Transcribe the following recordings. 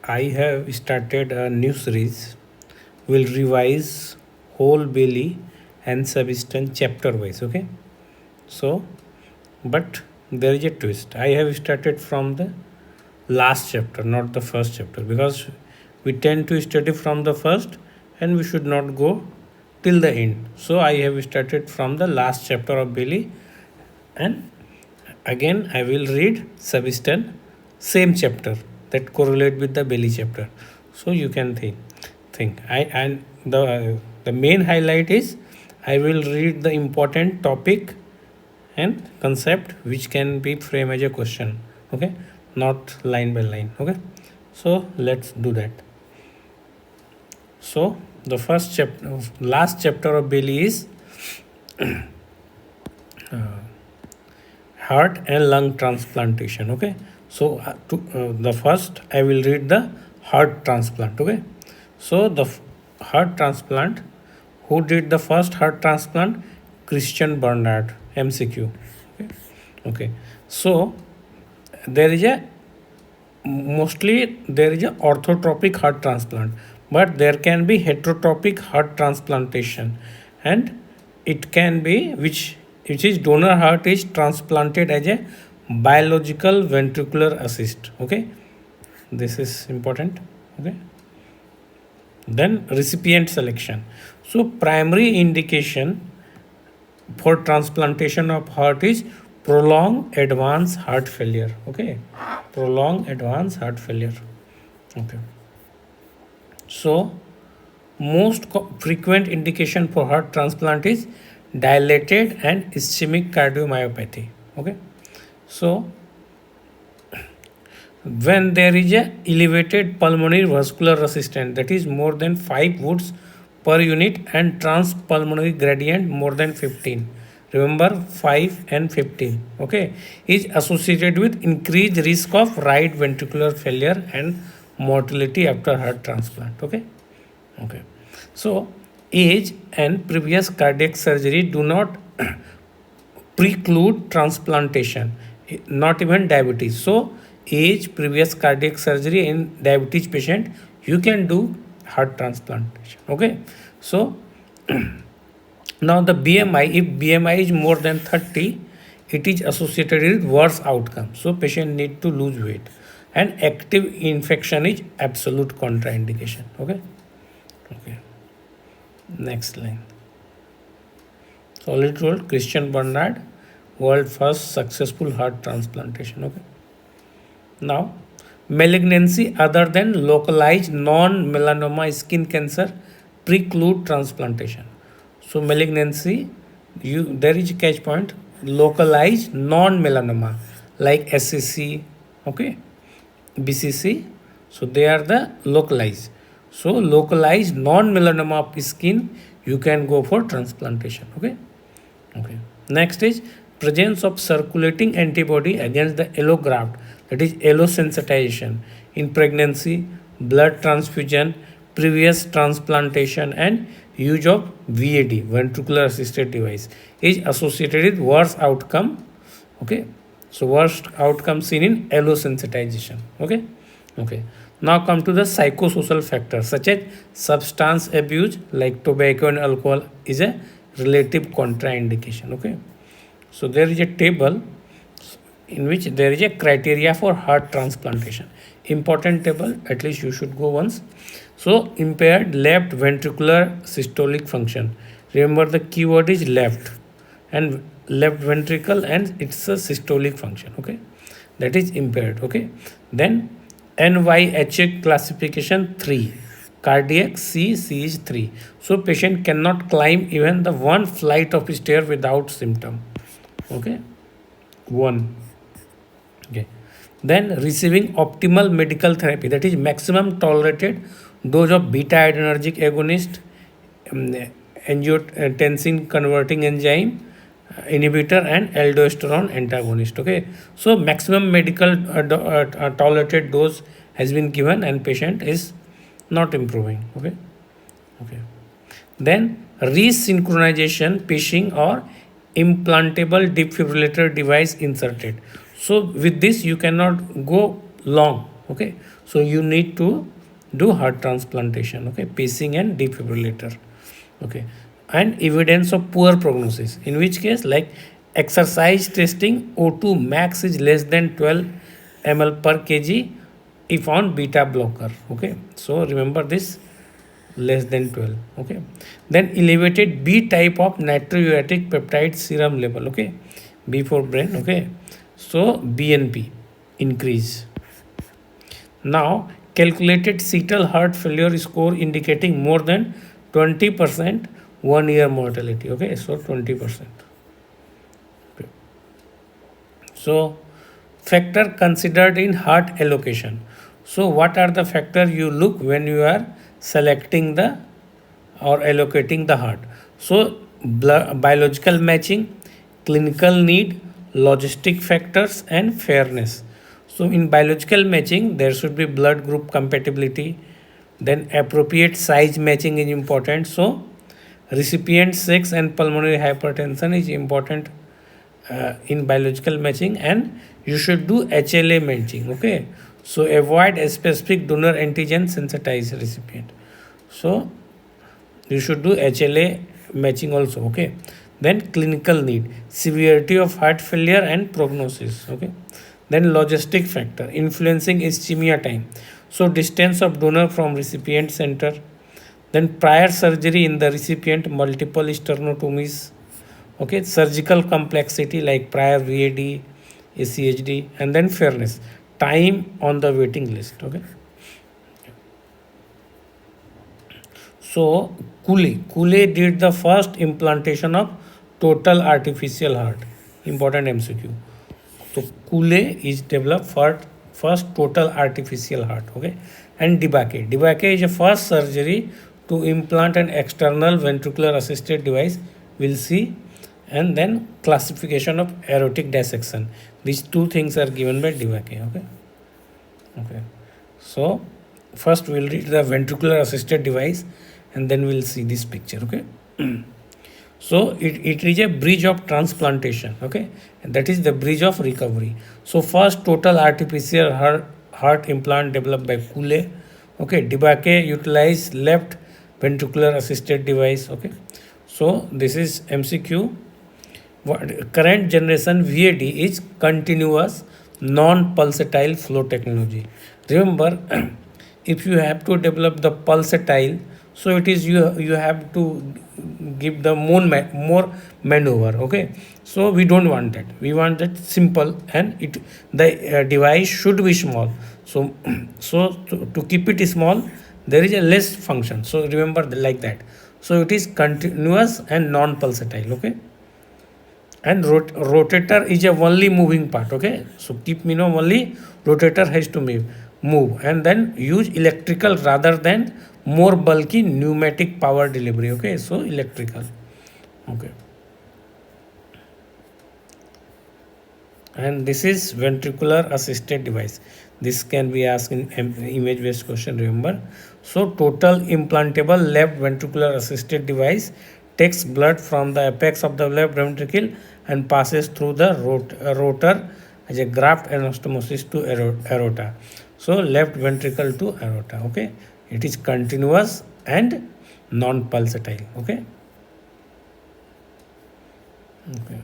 I have started a new series. We'll revise whole belly and substance chapter wise. Okay. So, but there is a twist. I have started from the last chapter, not the first chapter, because we tend to study from the first and we should not go till the end. So I have started from the last chapter of belly, and again I will read substance, same chapter that correlate with the belly chapter. So you can think. I and the main highlight is I will read the important topic and concept which can be framed as a question. Okay, not line by line. Okay, so let's do that. So the first chapter, last chapter of belly is heart and lung transplantation. Okay, so the first I will read the heart transplant. Okay, so the heart transplant, who did the first heart transplant? Christian Bernard, MCQ. Okay, okay. So there is a mostly there is a orthotropic heart transplant, but there can be heterotropic heart transplantation, and it can be which is donor heart is transplanted as a biological ventricular assist. Okay, this is important. Okay, then recipient selection. So primary indication for transplantation of heart is prolonged advanced heart failure. Okay, prolonged advanced heart failure. Okay, so most frequent indication for heart transplant is dilated and ischemic cardiomyopathy. Okay, so when there is a elevated pulmonary vascular resistance, that is more than 5 Woods per unit, and transpulmonary gradient more than 15, remember 5 and 15, okay, is associated with increased risk of right ventricular failure and mortality after heart transplant. Okay, okay. So age and previous cardiac surgery do not preclude transplantation, not even diabetes. So age, previous cardiac surgery in diabetes patient, you can do heart transplantation. Okay, so now the BMI, if BMI is more than 30, it is associated with worse outcome. So patient need to lose weight, and active infection is absolute contraindication. Okay, okay. Next line. Solid told Christian Bernard, world first successful heart transplantation. Okay. Now, malignancy other than localized non-melanoma skin cancer preclude transplantation. So malignancy, there is a catch point, localized non-melanoma like SCC, okay, BCC. So they are the localized. So localized non-melanoma of skin, you can go for transplantation. Okay, okay. Next is presence of circulating antibody against the allograft, that is allosensitization in pregnancy, blood transfusion, previous transplantation, and use of VAD, ventricular assisted device, is associated with worse outcome. Okay, so worst outcome seen in allosensitization. Okay, okay. Now come to the psychosocial factors such as substance abuse like tobacco and alcohol is a relative contraindication. Okay, so there is a table in which there is a criteria for heart transplantation. Important table, at least you should go once. So impaired left ventricular systolic function. Remember the keyword is left, and left ventricle, and it's a systolic function. Okay, that is impaired. Okay, then NYHA classification 3, cardiac C is 3. So patient cannot climb even the one flight of stair without symptom. Okay, 1. Okay, then receiving optimal medical therapy, that is maximum tolerated dose of beta adrenergic agonist, angiotensin converting enzyme inhibitor, and aldosterone antagonist. Okay, so maximum medical tolerated dose has been given and patient is not improving. Okay, okay. Then resynchronization pacing or implantable defibrillator device inserted. So with this you cannot go long. Okay, So you need to do heart transplantation, okay, pacing and defibrillator, okay. And evidence of poor prognosis, in which case, like exercise testing, O2 max is less than 12 ml per kg if on beta blocker, okay. So remember this, less than 12, okay. Then elevated B type of natriuretic peptide serum level, okay, B for brain, okay. So BNP increase. Now calculated fetal heart failure score indicating more than 20% 1 year mortality, okay. So 20%. Okay. So factor considered in heart allocation. So what are the factor you look when you are selecting the or allocating the heart? So biological matching, clinical need, logistic factors and fairness. So in biological matching there should be blood group compatibility, then appropriate size matching is important. So recipient sex and pulmonary hypertension is important in biological matching, and you should do HLA matching, okay. So avoid a specific donor antigen sensitized recipient. So you should do HLA matching also, okay. Then clinical need, severity of heart failure and prognosis, okay. Then logistic factor influencing ischemia time, so distance of donor from recipient center, then prior surgery in the recipient, multiple sternotomies, okay, surgical complexity like prior VAD, ACHD, and then fairness, time on the waiting list, okay. So Cooley did the first implantation of total artificial heart. Important MCQ. So Cooley is developed for first total artificial heart. Okay, and Debake. Debake is a first surgery to implant an external ventricular assisted device. We'll see, and then classification of aortic dissection. These two things are given by Debake. Okay. Okay. So first we'll read the ventricular assisted device and then we'll see this picture, okay. So it is a bridge of transplantation, okay, and that is the bridge of recovery. So first total artificial heart implant developed by Cooley, okay. Debake utilized left ventricular assisted device, okay. So this is MCQ. Current generation VAD is continuous non-pulsatile flow technology. Remember, if you have to develop the pulsatile, so it is you have to give the more maneuver, okay. So we don't want that. We want that simple, and it the device should be small. So to keep it small, there is a less function. So remember like that. So it is continuous and non-pulsatile, okay. And rotator is a only moving part, okay. So keep only rotator has to move, and then use electrical rather than more bulky pneumatic power delivery, okay. So electrical, okay. And this is ventricular assisted device. This can be asked in image based question, remember. So total implantable left ventricular assisted device takes blood from the apex of the left ventricle and passes through the rotor as a graft anastomosis to aorta. So left ventricle to aorta, okay. It is continuous and non-pulsatile, okay. Okay.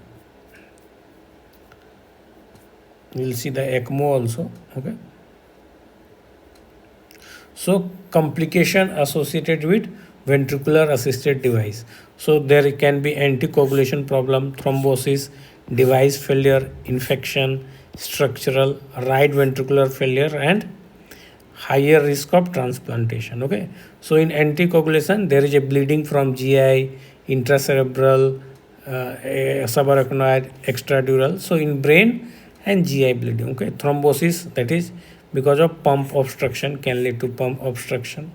We will see the ECMO also, okay. So complication associated with ventricular assisted device. So there can be anticoagulation problem, thrombosis, device failure, infection, structural, right ventricular failure, and higher risk of transplantation, okay. So in anticoagulation there is a bleeding from GI, intracerebral, subarachnoid, extradural. So in brain and GI bleeding, okay. Thrombosis, that is because of pump obstruction, can lead to pump obstruction.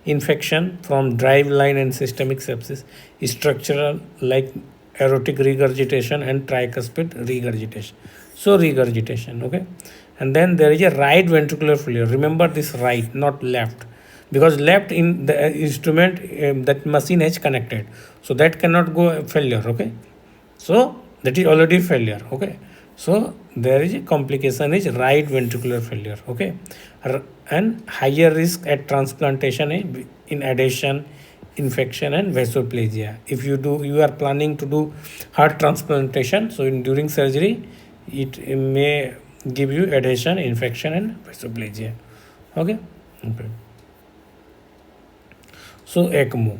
Infection from driveline and systemic sepsis. Structural like aortic regurgitation and tricuspid regurgitation. So regurgitation, okay. And then there is a right ventricular failure. Remember this right, not left, because left in the instrument that machine has connected, so that cannot go failure, okay. So that is already failure, okay. So there is a complication is right ventricular failure. Okay, and higher risk at transplantation in addition, infection and vasoplasia. If you are planning to do heart transplantation, so during surgery, it may give you adhesion, infection and vasoplasia. Okay. Okay. So ECMO.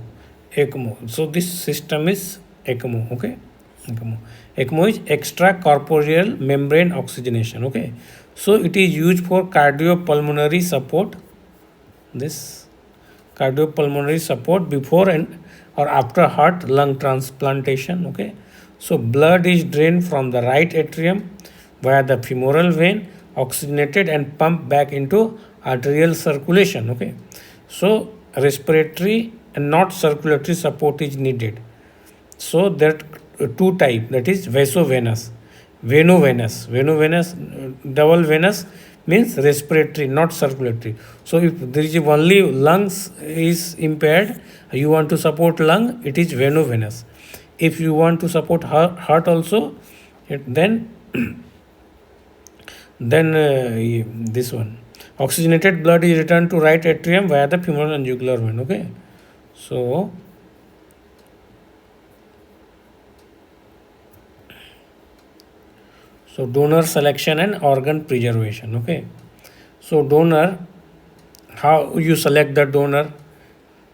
So this system is ECMO. Okay, ECMO. ECMO is extracorporeal membrane oxygenation. Okay, so it is used for cardiopulmonary support. This cardiopulmonary support before and or after heart lung transplantation. Okay, so blood is drained from the right atrium via the femoral vein, oxygenated and pumped back into arterial circulation. Okay, so respiratory and not circulatory support is needed. So that two type, that is vasovenous, double venous means respiratory not circulatory. So if there is only lungs is impaired, you want to support lung, it is venovenous. If you want to support heart also, then this one, oxygenated blood is returned to right atrium via the femoral and jugular vein. Okay, so donor selection and organ preservation. Okay, so donor, how you select the donor?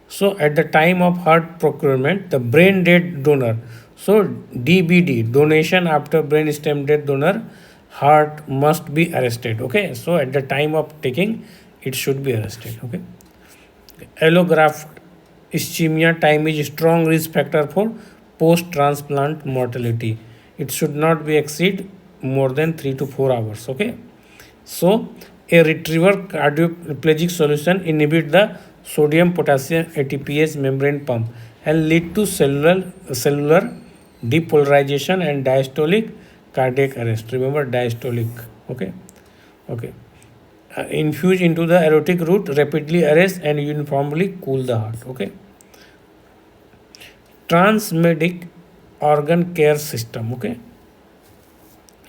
So at the time of heart procurement, the brain dead donor, so DBD, donation after brain stem dead donor, heart must be arrested. Okay, so at the time of taking, it should be arrested. Okay, allograft ischemia time is strong risk factor for post transplant mortality. It should not be exceed more than 3 to 4 hours. Okay, so a retriever cardioplegic solution inhibit the sodium potassium ATPase membrane pump and lead to cellular depolarization and diastolic cardiac arrest. Remember diastolic. Okay, okay. Infuse into the aortic root, rapidly arrest and uniformly cool the heart. Okay. Transmedic organ care system. Okay.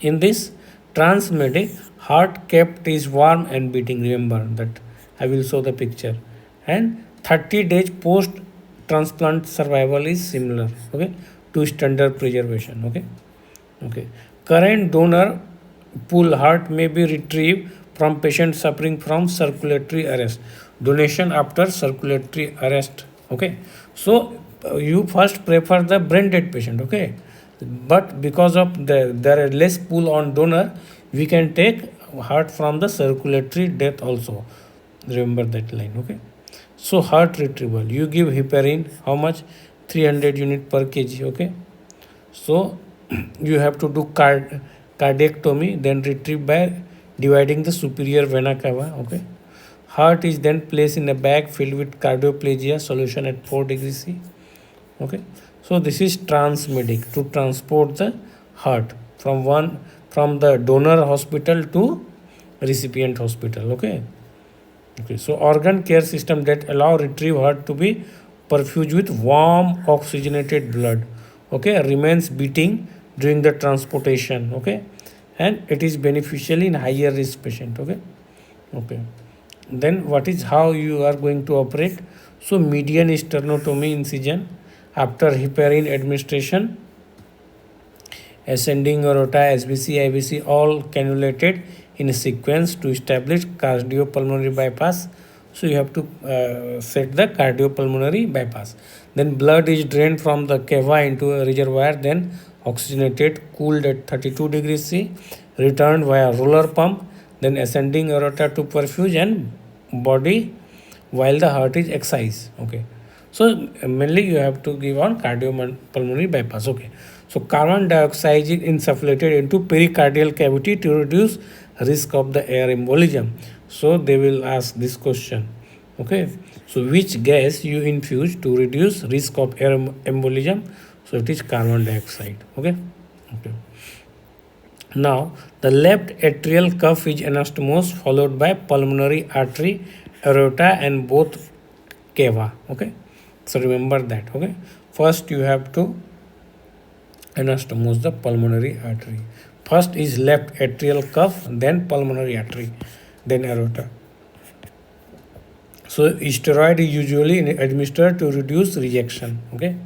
In this transmedic, heart kept is warm and beating. Remember that I will show the picture. And 30 days post transplant survival is similar. Okay, to standard preservation. Okay. Okay. Current donor pool heart may be retrieved from patient suffering from circulatory arrest. Donation after circulatory arrest. Okay. So you first prefer the brain dead patient. Okay. But because of there are less pool on donor, we can take heart from the circulatory death also. Remember that line. Okay. So heart retrieval. You give heparin. How much? 300 unit per kg. Okay. So you have to do cardiectomy, then retrieve by dividing the superior vena cava. Okay. Heart is then placed in a bag filled with cardioplegia solution at 4 degrees C. Okay. So this is transmedic to transport the heart from the donor hospital to recipient hospital. Okay. Okay, so organ care system that allow retrieve heart to be perfused with warm oxygenated blood. Okay, remains beating during the transportation. Okay, and it is beneficial in higher risk patient. Okay, okay. Then what is how you are going to operate? So median sternotomy incision after heparin administration, ascending aorta, SBC, IBC, all cannulated in a sequence to establish cardiopulmonary bypass. So you have to set the cardiopulmonary bypass. Then blood is drained from the cava into a reservoir, then oxygenated, cooled at 32 degrees C, returned via roller pump, then ascending aorta to perfuse and body while the heart is excised. Okay. So mainly you have to give on cardiopulmonary bypass. Okay. So carbon dioxide is insufflated into pericardial cavity to reduce risk of the air embolism. So they will ask this question. Okay. So which gas you infuse to reduce risk of air embolism? So it is carbon dioxide. Okay. Okay. Now the left atrial cuff is anastomosed followed by pulmonary artery, aorta and both cava. Okay. So remember that. Okay. First you have to anastomose the pulmonary artery, First is left atrial cuff, then pulmonary artery, then aorta. So steroid is usually administered to reduce rejection. Okay.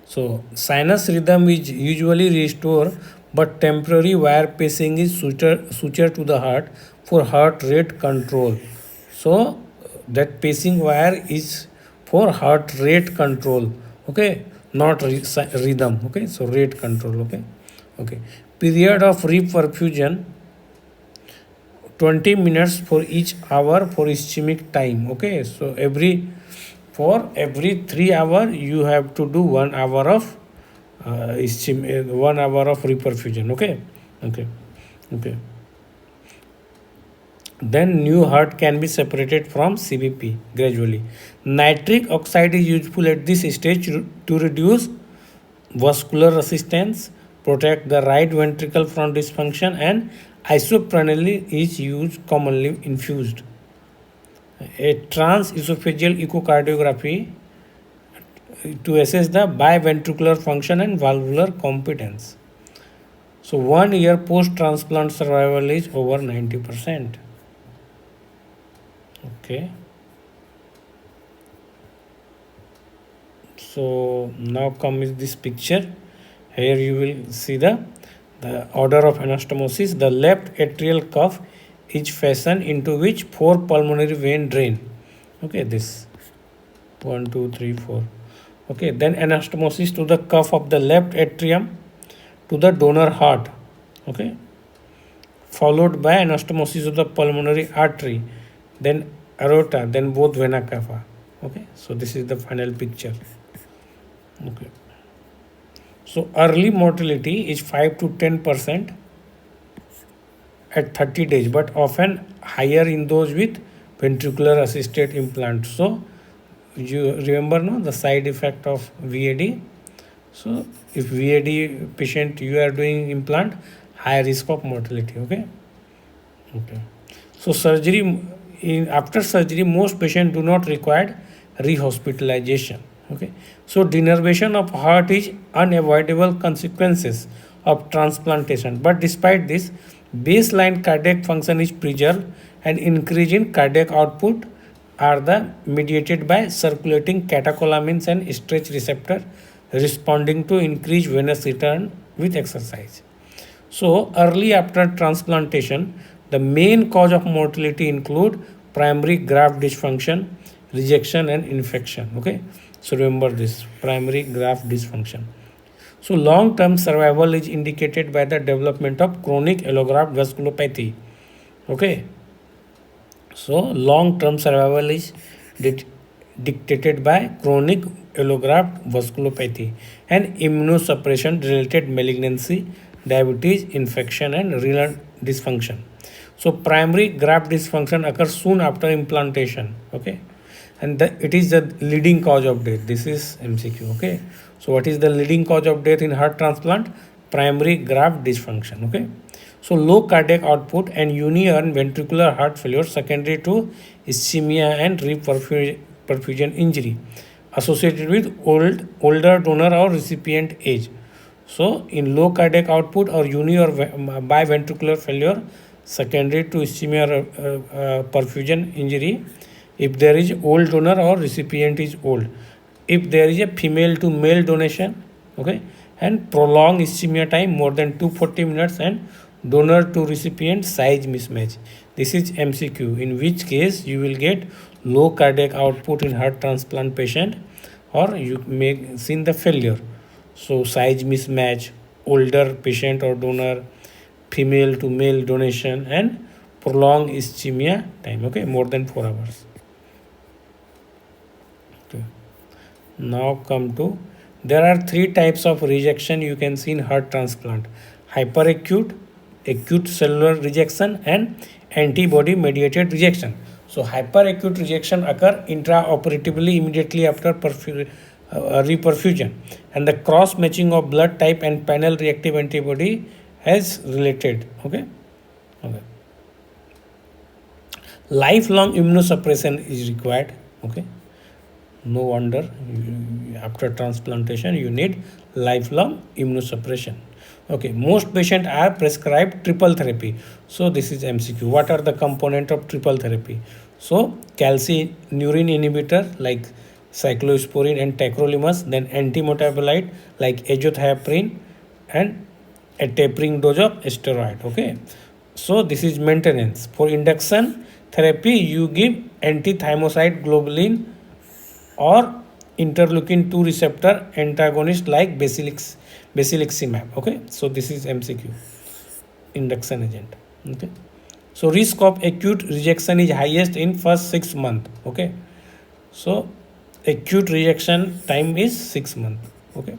So sinus rhythm is usually restored, but temporary wire pacing is suture to the heart for heart rate control. So that pacing wire is for heart rate control. Okay, not rhythm. Okay, so rate control. Okay, okay. Period of reperfusion 20 minutes for each hour for ischemic time. Okay, so for every 3 hour you have to do 1 hour of 1 hour of reperfusion. Okay, okay, okay. Then new heart can be separated from CBP gradually. Nitric oxide is useful at this stage to reduce vascular resistance, protect the right ventricle from dysfunction, and isoprene is used commonly infused. A transesophageal echocardiography to assess the biventricular function and valvular competence. So 1 year post-transplant survival is over 90%. Okay. So now comes this picture. Here you will see the order of anastomosis. The left atrial cuff is fastened into which 4 pulmonary vein drain. Okay, this 1, 2, 3, 4. Okay, then anastomosis to the cuff of the left atrium to the donor heart. Okay, followed by anastomosis of the pulmonary artery, then aorta, then both vena cava. Okay, so this is the final picture. Okay. So early mortality is 5 to 10% at 30 days, but often higher in those with ventricular assisted implant. So you remember no the side effect of VAD. So if VAD patient you are doing implant, high risk of mortality. Okay. Okay. So after surgery, most patients do not require rehospitalization. Okay. So denervation of heart is unavoidable consequences of transplantation. But despite this, baseline cardiac function is preserved and increase in cardiac output are the mediated by circulating catecholamines and stretch receptor responding to increased venous return with exercise. So early after transplantation, the main cause of mortality include primary graft dysfunction, rejection and infection. Okay, so remember this primary graft dysfunction. So long-term survival is indicated by the development of chronic allograft vasculopathy. Okay, so long-term survival is dictated by chronic allograft vasculopathy and immunosuppression related malignancy, diabetes, infection and renal dysfunction. So primary graft dysfunction occurs soon after implantation. Okay, and it is the leading cause of death. This is MCQ. Okay, so what is the leading cause of death in heart transplant? Primary graft dysfunction. Okay, so low cardiac output and union ventricular heart failure secondary to ischemia and reperfusion injury associated with older donor or recipient age. So in low cardiac output or uni or biventricular failure secondary to ischemia or perfusion injury, if there is old donor or recipient is old, if there is a female to male donation, okay, and prolonged ischemia time more than 240 minutes and donor to recipient size mismatch. This is MCQ, in which case you will get low cardiac output in heart transplant patient or you may see the failure. So size mismatch, older patient or donor, female to male donation and prolonged ischemia time. Okay, more than 4 hours. Okay. Now come to, there are 3 types of rejection you can see in heart transplant: hyperacute, acute cellular rejection and antibody mediated rejection. So hyperacute rejection occur intraoperatively immediately after reperfusion, and the cross matching of blood type and panel reactive antibody has related. Okay, okay. Lifelong immunosuppression is required. Okay, no wonder after transplantation you need lifelong immunosuppression. Okay, most patients are prescribed triple therapy. So this is MCQ. What are the component of triple therapy? So calcineurin inhibitor like cyclosporin and tacrolimus, then antimetabolite like azathioprine, and a tapering dose of steroid. Okay, so this is maintenance. For induction therapy, you give antithymocyte globulin or interleukin 2 receptor antagonist like basiliximab. Okay, so this is MCQ, induction agent. Okay, so risk of acute rejection is highest in first 6 months. Okay, so acute rejection time is 6 months. Okay,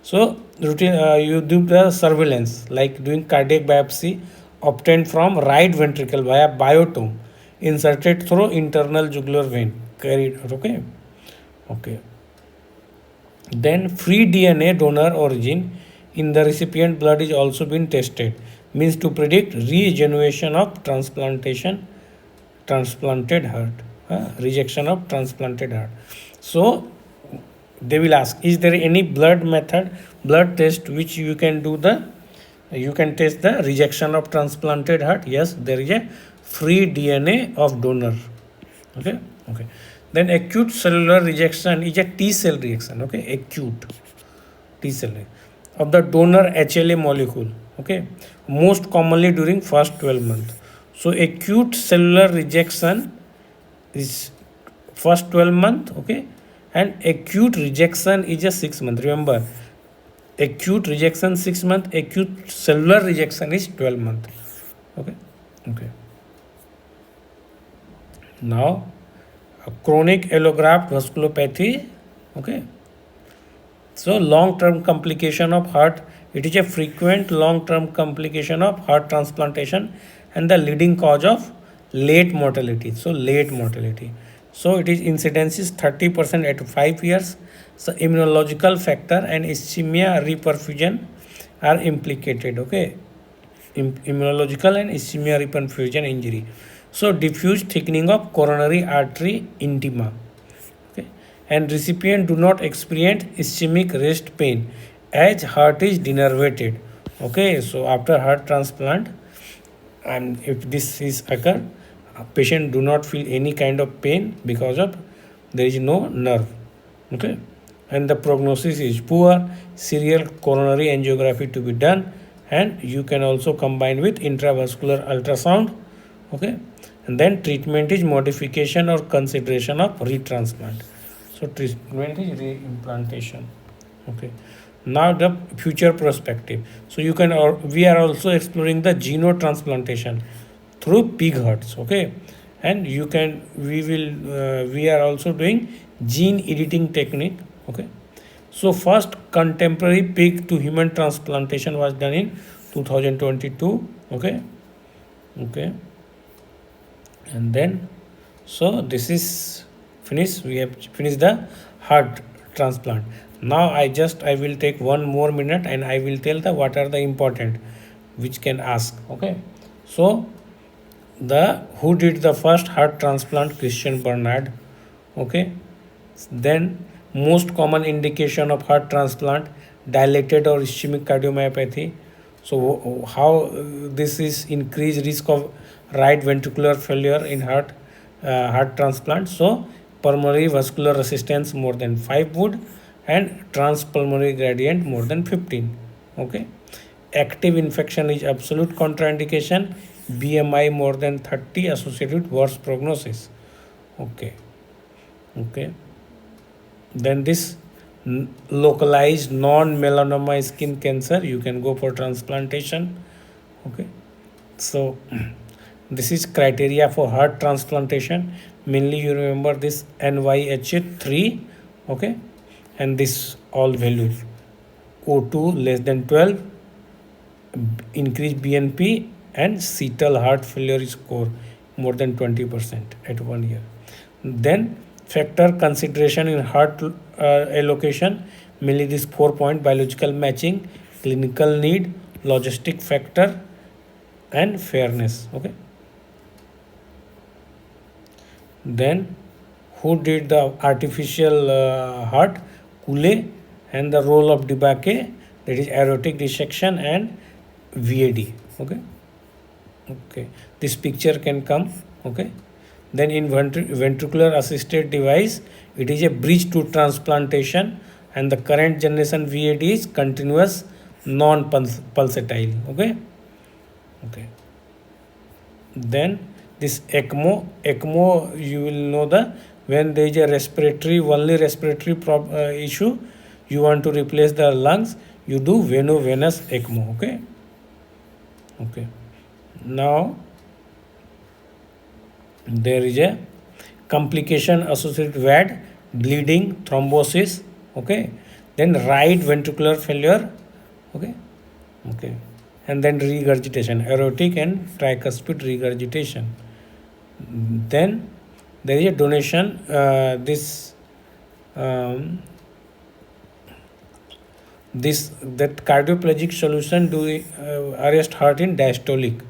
so routine you do the surveillance like doing cardiac biopsy obtained from right ventricle via biotome inserted through internal jugular vein carried. Okay, okay. Then free DNA donor origin in the recipient blood is also been tested, means to predict regeneration of transplanted heart, rejection of transplanted heart. So they will ask, is there any blood test which you can test the rejection of transplanted heart? Yes, there is a free DNA of donor. Okay, okay. Then acute cellular rejection is a T cell reaction. Okay, acute T cell of the donor HLA molecule. Okay, most commonly during first 12 months. So acute cellular rejection is first 12 month. Okay, and acute rejection is a 6 month. Remember, acute rejection 6 month, acute cellular rejection is 12 month. Okay, okay. Now chronic allograft vasculopathy. Okay, so long term complication of heart, it is a frequent long term complication of heart transplantation and the leading cause of late mortality. So late mortality, so it is incidence is 30% at 5 years. So immunological factor and ischemia reperfusion are implicated. Okay, immunological and ischemia reperfusion injury. So diffuse thickening of coronary artery intima. Okay, and recipient do not experience ischemic rest pain as heart is denervated. Okay, so after heart transplant, and if this is occur, patient do not feel any kind of pain because of there is no nerve. Okay, and the prognosis is poor. Serial coronary angiography to be done, and you can also combine with intravascular ultrasound. Okay, and then treatment is modification or consideration of retransplant. So treatment is reimplantation. Okay, now the future perspective. So you can we are also exploring the xenotransplantation through pig hearts. Okay, and you can we are also doing gene editing technique. Okay, so first contemporary pig to human transplantation was done in 2022. Okay, okay, and then so this is finished. We have finished the heart transplant. Now I will take 1 more minute and I will tell the what are the important which can ask. Okay, so the who did the first heart transplant? Christian Bernard. Okay, then most common indication of heart transplant, dilated or ischemic cardiomyopathy. So how this is increased risk of right ventricular failure in heart transplant. So pulmonary vascular resistance more than 5 would, and transpulmonary gradient more than 15. Okay, active infection is absolute contraindication. BMI more than 30 associated with worse prognosis. Okay, okay. Then this localized non-melanoma skin cancer, you can go for transplantation. Okay, so this is criteria for heart transplantation. Mainly you remember this NYHA3. Okay, and this all values, O2 less than 12, increased BNP, and cetal heart failure score more than 20% at 1 year. Then factor consideration in heart allocation, mainly this 4 point biological matching, clinical need, logistic factor, and fairness. Okay, then who did the artificial heart? Cooley, and the role of Debake, that is aortic dissection and VAD. Okay. Okay, this picture can come. Okay, then in ventricular assisted device, it is a bridge to transplantation, and the current generation VAD is continuous non pulsatile. Okay. Okay, then this ECMO, you will know the when there is a respiratory only respiratory issue, you want to replace the lungs, you do venous ECMO. Okay. Okay, now there is a complication associated with VAD, bleeding, thrombosis. Okay, then right ventricular failure. Okay. Okay, and then regurgitation, aortic and tricuspid regurgitation. Then there is a donation. Um, this that cardioplegic solution do arrest heart in diastolic.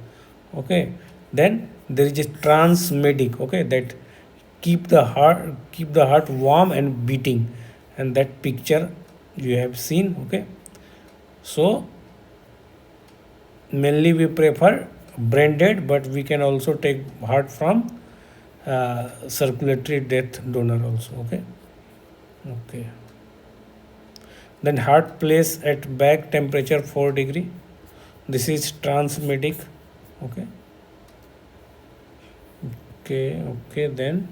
Okay, then there is a transmedic. Okay, that keep the heart warm and beating, and that picture you have seen. Okay, so mainly we prefer branded, but we can also take heart from circulatory death donor also. Okay. Okay, then heart place at back temperature 4 degree, this is transmedic. Okay. Okay. Okay, then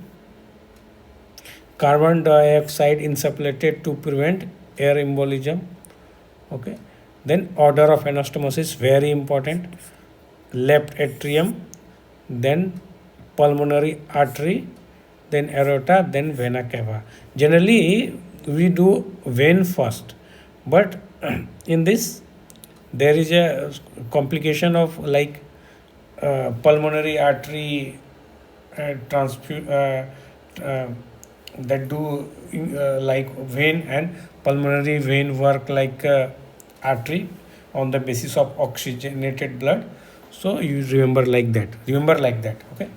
carbon dioxide insufflated to prevent air embolism. Okay, then order of anastomosis very important, left atrium, then pulmonary artery, then aorta, then vena cava. Generally we do vein first, but in this there is a complication of like pulmonary artery uh, that do like vein and pulmonary vein work like artery on the basis of oxygenated blood. So you remember like that. Okay.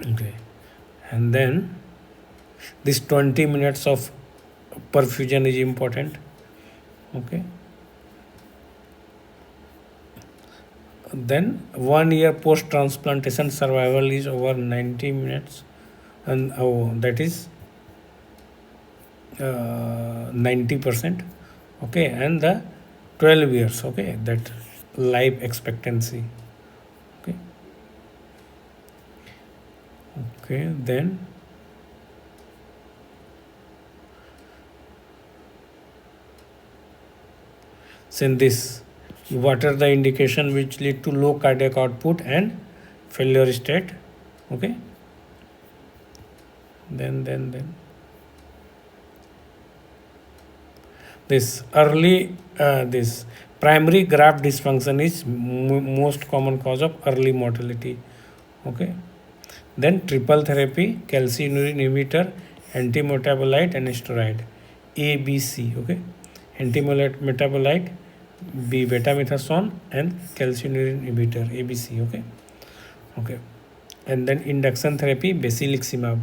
Okay, and then this 20 minutes of perfusion is important. Okay, then 1 year post transplantation survival is over 90 minutes, and that is 90%. Okay, and the 12 years. Okay, that life expectancy. Okay. Okay, then send this, what are the indication which lead to low cardiac output and failure state. Okay, then this early this primary graft dysfunction is most common cause of early mortality. Okay, then triple therapy, calcineurin inhibitor, antimetabolite and steroid, ABC. Okay, antimetabolite, B betamethasone and calcineurin inhibitor, ABC. Okay. Okay, and then induction therapy, basiliximab.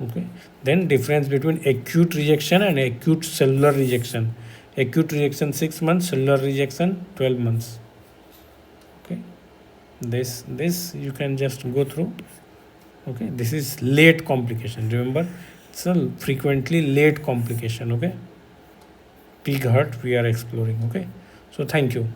Okay, then difference between acute rejection and acute cellular rejection. Acute rejection 6 months, cellular rejection 12 months. Okay, this you can just go through. Okay, this is late complication, remember it's a frequently late complication. Okay, pig heart we are exploring. Okay, so thank you.